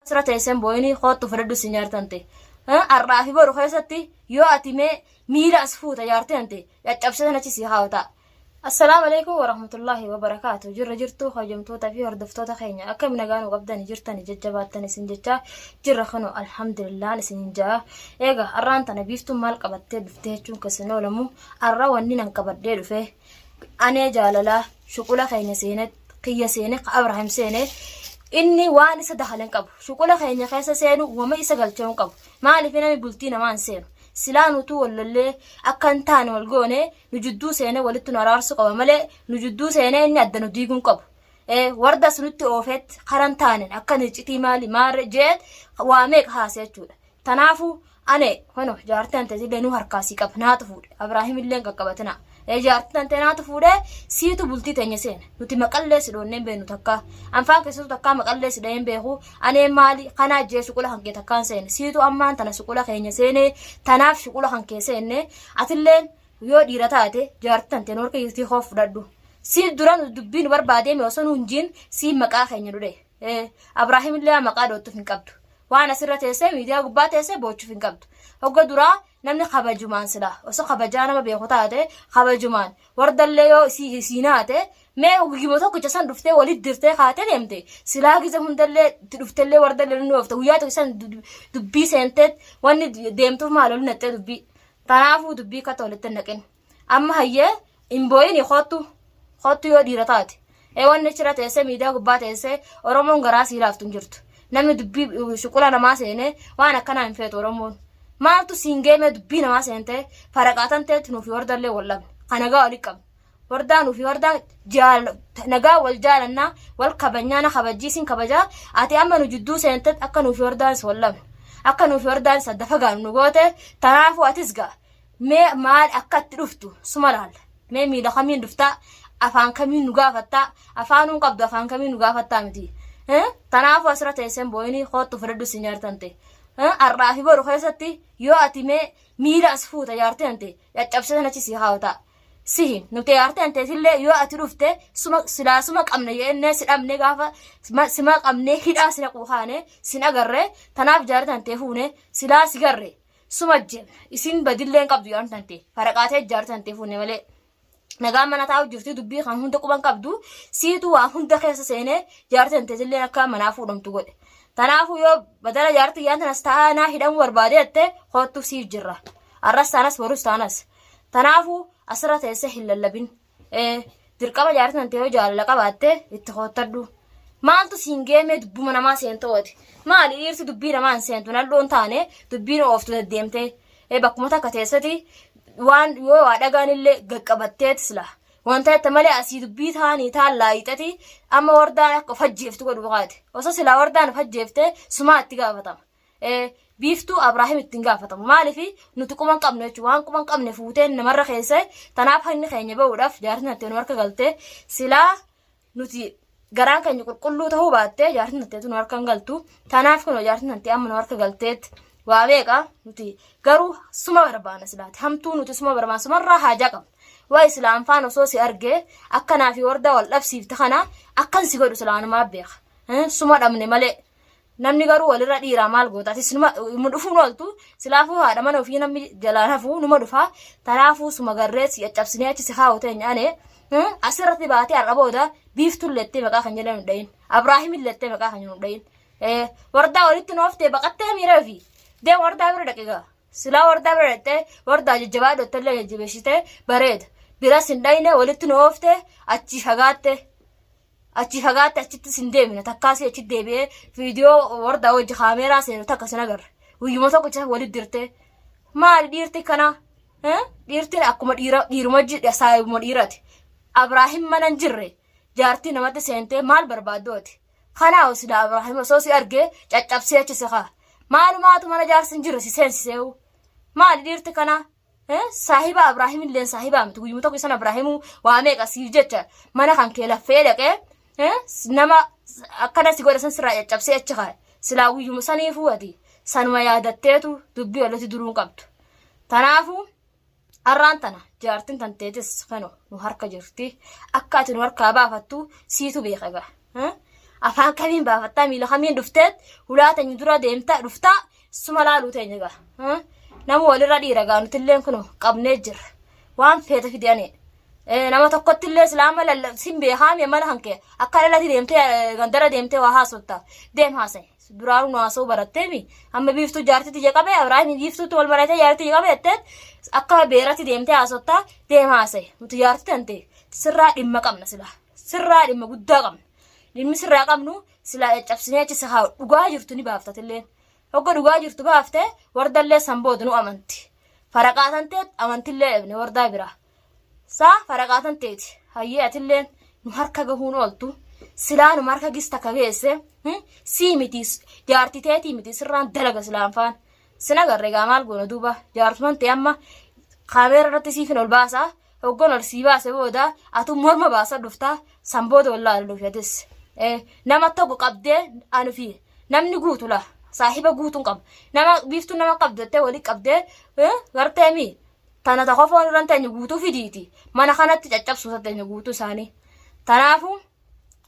سرت اسم بويني خاطو فردو سنجارتنتي الرافي برو خيستي يو اتيمي ميلا اسفوتا يارتنتي يتشبسنا تشي هاوتا السلام عليكم ورحمة الله وبركاته جرتو خجمتوتا في هردفتوتا خينيا أكم نغانو قبداني جرتاني ججباتاني سنجتا جر خنو الحمد لله نسنجا إيغا أرانتانا بيفتو مال قبتي دفتيچون كسنو لمو أرى ونينا قبدي دفه أنا جاللا شكولا خينيا سينت قيا سينك أبراهيم سينت إني واني سدخلن قبو شكولا خينيا خيسا سينو وما إساقلتون قبو مالي فينا بلتينا مان سينو سلانو تو ولا أكنتان والجونة نجدو سنة ولتو نرارسو قبل ملء نجدو سنة إني أدنو ديجون قبل وردا سنتي أوفت قرنتان أكن جتي مالي مار جد وامك هاسيتشود تنافو أنا هنو جارتان تزيد نو هركاسي قبل ناتفود إبراهيم اللي قبتنا جارتان تناتفود سيتو بلتي تنيسين نتي مقلس دونن بينو تكا أنفان كسو تكا مقلس دين بيهو أنا مالي قنا جي شكولا هنكي تكان سين سيتو أمان تنا شكولا خيني سين تناف شكولا هنكي سين أتلين يو ديرتاتي جارتان تنور كي يتي خوف دادو سي دوران دبين بربادي ميوسن هنجين سي مقا خيني دودي إبراهيم اللي مقا دوتو فين قبدو وانا سرت اسه ميديا غبات اسه بوچ فين قبدو هوغا دورا نمني خبجمان سلا وسو خبجانا ما بيخوتاته خبجمان وردليو سيناته ما وغيموتو كجسان دفته وليد درته خاته ديمته سلا غيزه هندل دفتله وردل نوفته وياتو سان دبي سنتت واني ديمتو مالو نته دبي تنافو دبي كتولت نكن اما هي امبوين خطو يو ديرتات وان نشرت اسه ميديا غبات اسه اورمون غراسي لافتون جرتو نمني دبي شكولا نماسينه وانا كان انفيت اورمون مالتو سينجيمه دبي نماسينته فرقاتن تت نو في وردله ولا خنغا وليكم وردانو في وردا جال نغا والجالنا والكبنيانا خبجيسين كبجا اتي امنو جدو سنتت اكنو في وردان ولا اكنو في وردان صدفغان نغوته تنافو اتسغا مي مال اكت دفتو سمالال مي مي دخمين دفتا افان كمين نغافتا افانو قبض افان كمين نغافتا متي تنافو اسرت اسم بويني خاطو فردو سنجارتنتي الرافي برو خيستي يو اتيمي ميلا اسفوتا يارتنتي يتشبسنا تشي هاوتا سيهم نتيارتي أنت تلي يو أتروفته سمك أمني الناس أمني قافة سمك أمني هيدا سنقوخانه سنقرر تناف جارت أنت هونه سلا سقرر سمجم يسين بدلين قبضو يارت أنت فرقاته جارت أنت هونه ملء نقام من أتعود جرتي دبي خان هون تقبل قبضو سيتو وهون دخيس سنة جارت أنت تلي نكام منافو دم تقول تنافو يو بدل جارتي يانت نستعنا هيدا وربادي أنت خاطو سيف جرة الرستانس ورستانس تنافو أسرت يسهل اللبن تركب جارتنا أنت وجال لك بعده يتخاطروا ما أنتو سينجيم دبوا منا ما سينتوت ما اللي يرسل دبينا ما سينتو نلون ثاني دبينا أوفتو الديمته بكمتا كتيستي وان يو وادعان اللي قبضت سلا وانت تملي أسيد دبي ثاني ثال لايتتي أما وردان فجيفت كل وقت وصل لا وردان فجيفت سمعت تجافتم بيفتو إبراهيم التنقافة مالي في نتكلم قبل نجوان كمان قبل نفوتين نمر خيسة تناب هني خيني بودف جارتنا تنور كقلته سلا نتي جران كان يقول كله تهو بعته جارتنا تنور كقلتو تناب كانوا جارتنا تيام نور كقلتت وابيكا نتي جرو سما بربان سلات هم تو نتي سما بربان سما راح جاكم وإسلام فانو سوسي أرجع أكنا في وردا واللبسي بتخنا أكن سيقولوا سلام ما بيخ سما دمني ملء namni garuu walirra dhiiraa maal gootaati sinuma dhufuun ooltu silaafuu haadha mana ofii namni jalaan hafuu numa dhufaa tanaafuu suma garrees caccabsinee achi si haawwatee nyaane asirratti baatee har'a booda biiftuun leettee maqaa kan jedhamu dhayin Abraahimiin leettee maqaa kan jedhamu dhayin wardaa walitti nooftee baqattee miira fi deem wardaa bira dhaqigaa silaa wardaa bira dhattee wardaa jajjabaa dottallee jajjabeessitee bareeda biras hin dhayine walitti nooftee achi fagaattee achi fagaate achitti sindeemina takkaasii achi deebi'ee viidiyoo wardaa wajji kaameeraa seenu takka sin agarre guyyuma tokko isa walit dirtee maali dhiirti kana dhiirtiin akkuma dhiiruma saayibuma dhiirati Abraahim manan jirre jaartii namatti seentee maal barbaaddooti kanaa sida Abraahim osoo si argee caccabsee achi siqaa maalumaatu mana jaarsin jirre si seensiseewu maali dhiirti kana saahiba Abraahim illeen saahibaa miti guyyuma tokko isan Abraahimu waa meeqa siif jecha mana kan kee laffee dhaqee nama akkana si godha san sirraa caccabsee achi kaa'e silaa guyyuma saniifuu ati sanuma yaadatteetu dubbii walitti duruun qabdu tanaafuu har'aan tana jaartiin tanteetis kano nu harka jirti akka ati nu harkaa baafattu siitu beekaga afaan kamiin baafattaa miila kamiin dhufteet hulaa teenyu dura deemtaa dhuftaa suma laaluu teenya gaa nama walirra dhiira gaa nutilleen kun qabnee jirra waan feeta fidanii nama tokkotti illee islaama lallabsiin beekaame mala hanke akka lalati deemtee gandara deemtee waa haasofta deem haasa'e duraanuu haasa'uu baratteemi amma biiftuu jaartitti jeqabe Abrahaam biiftuutti wal maratee jaartitti jeqabe jetteet akka beeratti deemtee haasofta deem haasa'e nuti jaartitti hante sirraa dhimma qabna silaa sirraa dhimma guddaa qabna dhimmi sirraa qabnu silaa caccabsinee achi sahaa dhugaa jirtu ni baaftatillee hogga dhugaa jirtu baaftee wardallee sanboodu nu amanti faraqaatan teet amantillee dhabne wardaa biraa saa faraqaatan teeti hayyee atilleen nu harka gahuun ooltu silaa nu harka gista kageesse sii miti jaartiteetii miti sirraan dalaga silaanfaan sina garreegaa maal goona duuba jaartuman ta'e amma kaameera irratti siifin ol baasaa hoggon ol sii baase booda atu morma baasa dhuftaa sanbooda wallaa dhufatis nama tokko qabdee anufi namni guutu la saahiba guutuun qaba nama biiftuu nama qabdattee walii qabdee garteemi tana ta qofoon irraan teenya guutuu fidiiti mana kanatti caccabsuusa teenya guutuu isaanii tanaafu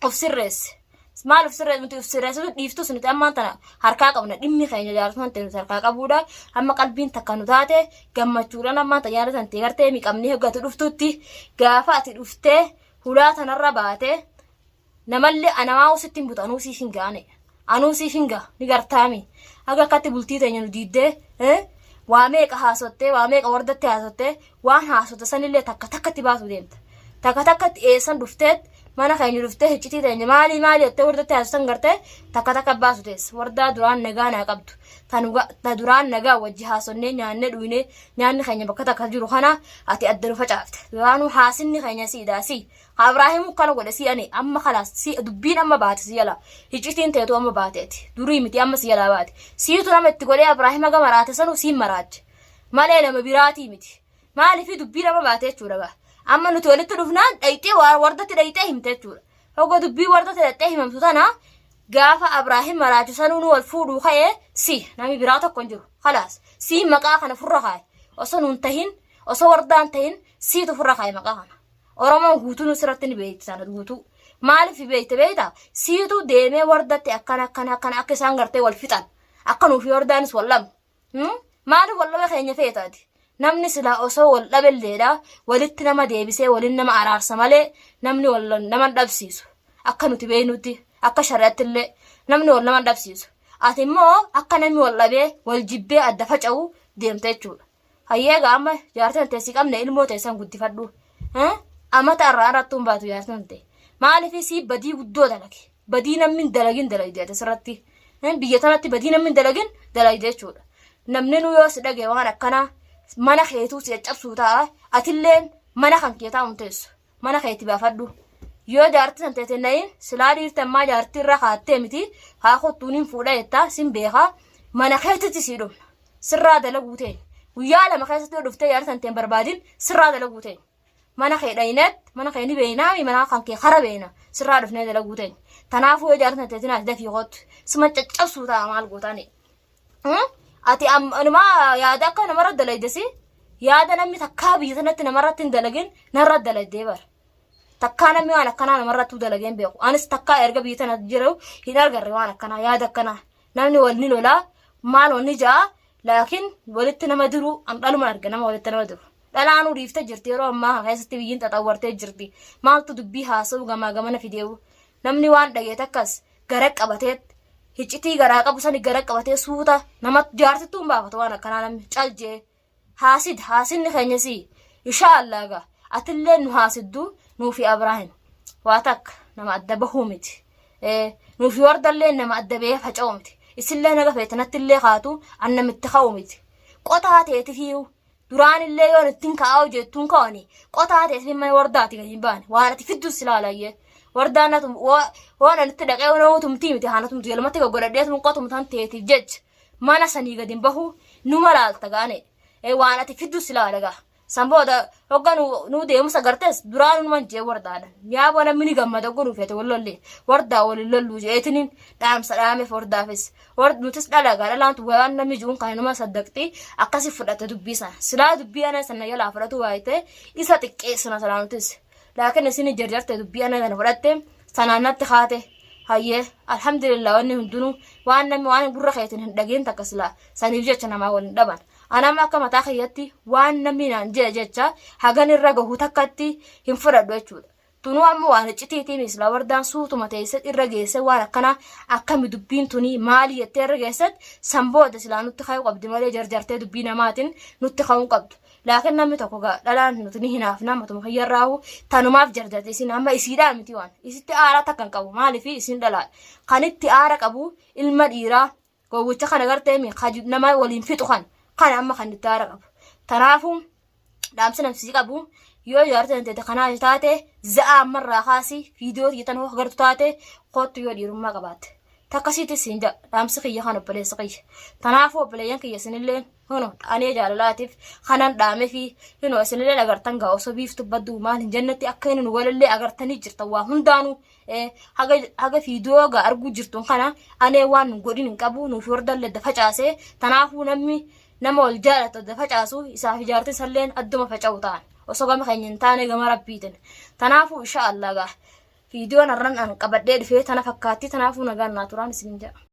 of sirreesse maal of sirreesse nuti of sirreessitu dhiiftus nuti ammaan tana harkaa qabna dhimmi keenya jaartuman ta'e nuti harkaa qabuudha amma qalbiin takka nu taate gammachuudhaan ammaan tana yaadatan ta'e gartee miqamnii hoggatu dhuftutti gaafa ati dhuftee hulaa tanarra baate namallee anamaa usittiin buta anuu siif hin gaane anuu siif hin gaa ni gartaami aga akkatti bultii teenya nu diiddee waa meeqa haasottee waa meeqa wardatti haasottee waan haasotte sanillee takka takkatti baasuu deemta takka takkatti eessan dhufteet mana keenya dhuftee hiccitii teenya maali jettee wardatti haasotan gartee takka takka baasu teessa wardaa duraan nagaa naa qabdu ta duraan nagaa wajji haasonnee nyaannee dhuunee nyaanni keenya bakka takka jiru kana ati adda nu facaafte duraanuu haasinni keenya siidhaa si Abrahaam kana godhe si ani amma khalaas si dubbiin amma baate si yala hiccitiin teetu amma baateeti durii miti amma si yala baate siitu nama itti godhee Abrahaam aga maraate sanu siin maraache malee nama biraatii miti maaliif dubbiin amma baate jechuudha amma nuti walitti dhufnaan dhayxee wardatti dhayxee himte jechuudha hogga dubbii wardatti dhayxee himamtu tana gaafa Abrahaam maraachu sanuu wal fuudhuu ka'ee si nami biraa tokko hin jiru khalaas si maqaa kana furra kaa'e osoo nuun tahin osoo wardaan tahin siitu furra kaa'e maqaa kana Oromoon guutuu nusirratti ni beekti sana guutuu maaliif beekta siitu deemee wardatti akkana akka isaan gartee wal fixan akka nuufi wardaanis wal lamu maaliif wal dhabe keenya feetaati namni silaa osoo wal dhabelleedha walitti nama deebisee waliin nama araarsa malee namni wal nama dhabsiisu akka nuti beeynutti akka shari'attillee namni wal nama dhabsiisu ati immoo akka namni wal dhabee wal jibbee adda faca'uu deemte jechuudha hayyeegaa amma jaarteen teessii qabne ilmoo teessan guddifadhu amata irrattuun baatu jaarteen ta'e maaliif si badii guddoo dalage badii namni dalagin dalagde asirratti biyya tanatti badii namni dalagin dalagde jechuudha namni nu yoo si dhage waan akkanaa mana keetuu si caccabsuu ta'a atilleen mana kan kee taa'u teessu mana keetti baafadhu yoo jaartii san teete nayin silaa dhiirte ammaa jaartii irra kaattee miti haa kottuun hin fuudha jettaa sin beekaa mana keetitti sii dhumna sirraa dalaguu ta'e guyyaa lama keessatti dhuftee jaartii san ta'e barbaadin sirraa dalaguu ta'e mana kee dhayinet mana kee ni beeynaa mana kan kee kara beeyna sirraa dhufnee dalaguu ta'e tanaafuu yoo jaartii san teete naas dafii kottu sima caccabsuu ta'a maal gootaani ati anuma yaada akka namarra dalaydesi yaada namni takkaa biyya sanatti namarratti hin dalagin narra dalaydee bara takkaa namni waan akkanaa namarratti dalageen beeku anis takkaa erga biyya sanatti jiru hin argarre waan akkanaa yaada akkanaa namni wal ni lolaa maal wanni ja'a laakiin walitti nama diru an dhaluma arga nama walitti nama diru dhalaanuu dhiiftee jirti yeroo ammaa keessatti biyyiin xaxawwartee jirti maaltu dubbii haasa'u gamaa gamana fideewu namni waan dhageet akkas gara qabateet hiccitii garaa qabu sani gara qabatee suuta nama jaartittuun baafata waan akkanaa namni caljee haasinni keenyasi inshaallah gaa atillee nu haasiddu nuufi Abrahaam waa takka nama adda bahuu miti nuufi wardallee nama adda bahee faca'u miti isillee naga feetanattillee kaatu an namitti ka'u miti qotaa teeti fiiwu duraanillee yoon ittiin ka'aa jettuun ka'ani qotaa teeti mana wardaati gadi hin baane waan ati fiddus ilaalayyee wardaanatu waan alitti dhaqee waan tumtii miti haanatumtu yalumatti goggodhadheetu qotumtan teetiif jecha mana sanii gadi hin bahu numa laalta gaane waan ati fiddus ilaalagaa sambooda hogga nu deemusa gartees duraan numan jee wardaadha yaaboo namni ni gammada gunu feete wallollee wardaa walin lolluu jeetiniin dhaamsa dhaameef wardaafis nutis dhalagaa dhalaantu waan namni jiruun kan numa saddaqxii akkasi fudhate dubbii sana silaa dubbii ana sana yalaa fudhatu waayite isa xiqqeessina sanaa nutis laakiin isin jarjarte dubbii ana sana fudhatte sanaannatti kaate hayyee alhamdulillah wanni hundinuu waan namni waan gurra keetiin hin dhageen takka silaa saniif jecha namaa waliin dhaban anama akka mataa kiyyatti waan namni naan jedha jecha hagan irra gahu takkatti hin fudhadhu jechuudha. Tunuu amma waan iccitiitiin isla wardaan suutuma teessat irra geesse waan akkana akkami dubbiin tunii maali jettee irra geessat sanbooda silaa nutti ka'uu qabdi malee jarjartee dubbii namaatiin nutti ka'uu qabdu. Laakiin namni tokko dhalaan nuti ni hinaaf nama tuma fayyarraahu tanumaaf jarjarte isin amma isiidhaa miti waan isitti aara takkan qabu maaliif isin dhalaa kan itti aara qabu ilma dhiiraa gowwicha kana gartee nama waliin fixu kan amma kan itti aara qabu. Tanaafuu dhaamsa namsii qabu yoo jaartan ta'e kanaa taate za'a ammarraa kaasii viidiyoo tiitan hoo gartu taate kootu yoo dhiirummaa qabaatte takkasiitti siin jedha dhaamsi kiyya kan obboleessa kiyya. Tanaafuu obboleeyyan kiyya isinillee hono anee jaalalaatiif kanan dhaame fi hino isinillee agartan gaa osoo biiftu badduu maal hin jannatti akka inni nu walillee agartanii jirtan waa hundaanuu haga viidiyoo gaa arguu jirtuun kana anee waan nu godhin hin qabu nuuf wardallee da facaasee tanaafuu namni nama wal jaalatu da facaasu isaaf ijaartin salleen adduma faca'u ta'an osoo gama keenya hin taane gama rabbiitin. Tanaafuu insha Allah gaa viidiyoon arran an qabadhee dhufee tana fakkaatti tanaafuu nagaan naa turaan isin jedha.